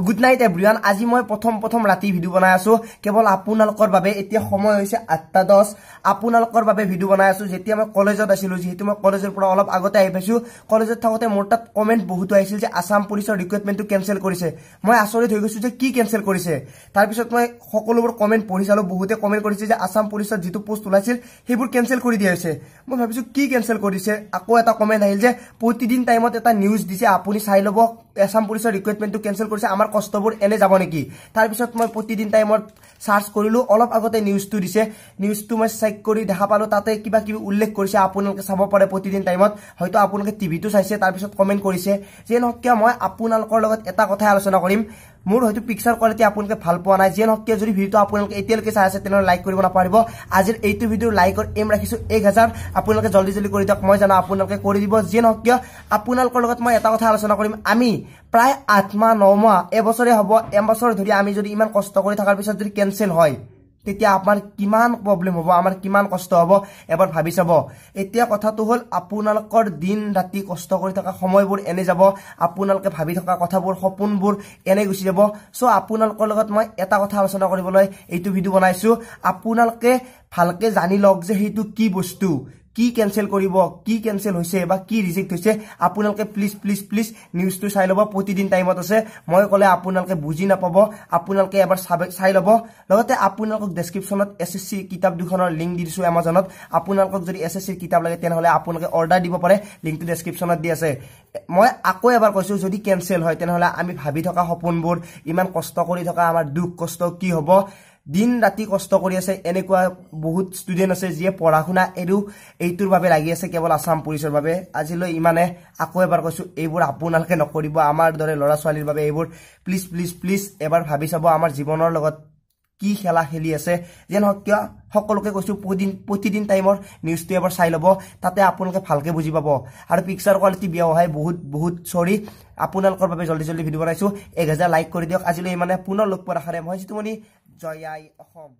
Good night everyone আজি মই প্ৰথম ৰাতি ভিডিও বনাই আছো কেৱল আপোনালোকৰ বাবে এতিয়া সময় হৈছে 8:10 আপোনালোকৰ বাবে ভিডিও বনাই আছো যেতিয়া মই কলেজত আছিলো যেহেতু মই কলেজৰ পৰা অলপ আগতে আহি পাইছো কলেজত থাকোতে মোৰ তাত কমেন্ট বহুত আহিছিল যে আসাম পুলিচৰ ৰিক্ৰুটমেন্টটো কেনসেল কৰিছে মই আচৰিত হৈ গৈছো যে কি কেনসেল কৰিছে তাৰ পিছত মই সকলোবোৰ কমেন্ট পঢ়ি চালো বহুতে কমেন্ট কৰিছে যে আসাম পুলিচৰ যেটো পোষ্ট ওলাইছিল হেবোৰ কেনসেল কৰি দিয়া হৈছে মই ভাবিছো কি কেনসেল কৰিছে আকৌ এটা কমেন্ট আহিল যে প্ৰতিদিন টাইমত এটা নিউজ দিছে আপুনি চাই লব আসাম পুলিচৰ ৰিক্ৰুটমেন্টটো কেনসেল কৰিছে আমাৰ কষ্টবোৰ এনে যাব নেকি তাৰ পিছত মই প্ৰতিদিন টাইমত সাৰ্চ কৰিলো অলপ আগতে নিউজটো দিছে নিউজটো মই চেক কৰি দেখা পালো তাতে কিবা কিবি উল্লেখ কৰিছে আপোনালোকে চাব পাৰে প্ৰতিদিন টাইমত হয়তো আপোনালোকে টিভিটো চাইছে তাৰ পিছত কমেন্ট কৰিছে যে নহকিয়া মই আপোনালোকৰ লগত এটা কথা আলোচনা কৰিম মোৰ হয়তো পিকচাৰ কোৱালিটি আপোনালোকে ভাল পোৱা নাই যে নহকিয়া যদি ভিডিওটো আপোনালোকে এতিয়ালৈকে চাই আছে তেনে লাইক কৰিব নাপাৰিব আজিৰ এইটো ভিডিওৰ লাইকৰ এম ৰাখিছো 1000 আপোনালোকে জলদি কৰি দিয়ক মই জানো আপোনালোকে কৰি দিব যে নহকিয়া আপোনালোকৰ লগত মই এটা কথা আলোচনা কৰিম আমি প্ৰায় 8 মাহ 9 মাহ এবছৰে হ'ব এবছৰ ধৰি আমি যদি ইমান কষ্ট কৰি থাকাৰ পিছত যদি কেনসেল হয় তেতিয়া আমাৰ কিমান প্ৰবলেম হ'ব আমাৰ কিমান কষ্ট হ'ব এবাৰ ভাবি চাব এতিয়া কথাটো হল আপোনালোকৰ দিন ৰাতি কষ্ট কৰি থকা সময়বোৰ এনে যাব আপোনালোকে ভাবি থকা কথাবোৰ সপোনবোৰ এনে গুছি যাব সো আপোনালোকৰ লগত মই এটা কথা আলোচনা কৰিবলৈ এইটো ভিডিও বনাইছো আপোনালোকে ভালকে জানি লওক যে হেতু কি বস্তু কি কেনসেল কৰিব কি কেনসেল হৈছে বা কি ৰিজেক্ট হৈছে আপোনালোকে প্লিজ নিউজটো চাই লব প্ৰতিদিন টাইমত আছে মই কলে আপোনালোকে বুজি নাপাব আপোনালোকে এবাৰ চাই লব লগতে আপোনালোকক ডেসক্ৰিপচনত এসএসসি কিতাপ দুখনৰ লিংক দি দিছো আমাজনত আপোনালোকক যদি এসএসসি কিতাপ লাগে তেনহলে আপোনালোকে অৰ্ডাৰ দিব পাৰে লিংকটো ডেসক্ৰিপচনত দি আছে মই আকৌ এবাৰ কৈছো যদি কেনসেল হয় তেনহলে আমি ভাবি থকা সপোনবোৰ ইমান কষ্ট কৰি থকা আমাৰ দুখ কষ্ট কি হ'ব দিন ৰাতি কষ্ট কৰি আছে এনেকুৱা বহুত ষ্টুডেন্ট আছে যিয়ে পঢ়া শুনা এৰু এইটোৰ বাবে লাগি আছে কেৱল আসাম পুলিচৰ বাবে আজিলৈ ইমানে আকৌ এবাৰ কৈছো এইবোৰ আপোনালোকে নকৰিব আমাৰ দৰে লৰা ছোৱালীৰ বাবে এইবোৰ প্লিজ এবাৰ ভাবি চাব আমাৰ জীৱনৰ লগত কি খেলা খেলি আছে যেন কিয় সকলোকে কৈছো প্ৰতিদিন টাইমৰ নিউজটো এবাৰ চাই লব তাতে আপোনালোকে ভালকে বুজি পাব আৰু পিকচাৰ কোৱালিটি বিয়া হয় বহুত সৰি আপোনালোকৰ বাবে জলদি ভিডিও বনাইছো 1000 লাইক কৰি দিয়ক আজিলৈ ইমানে পুনৰ লগ পোৱাৰ আশাৰে মই জিতুমণি জয় আই অসম।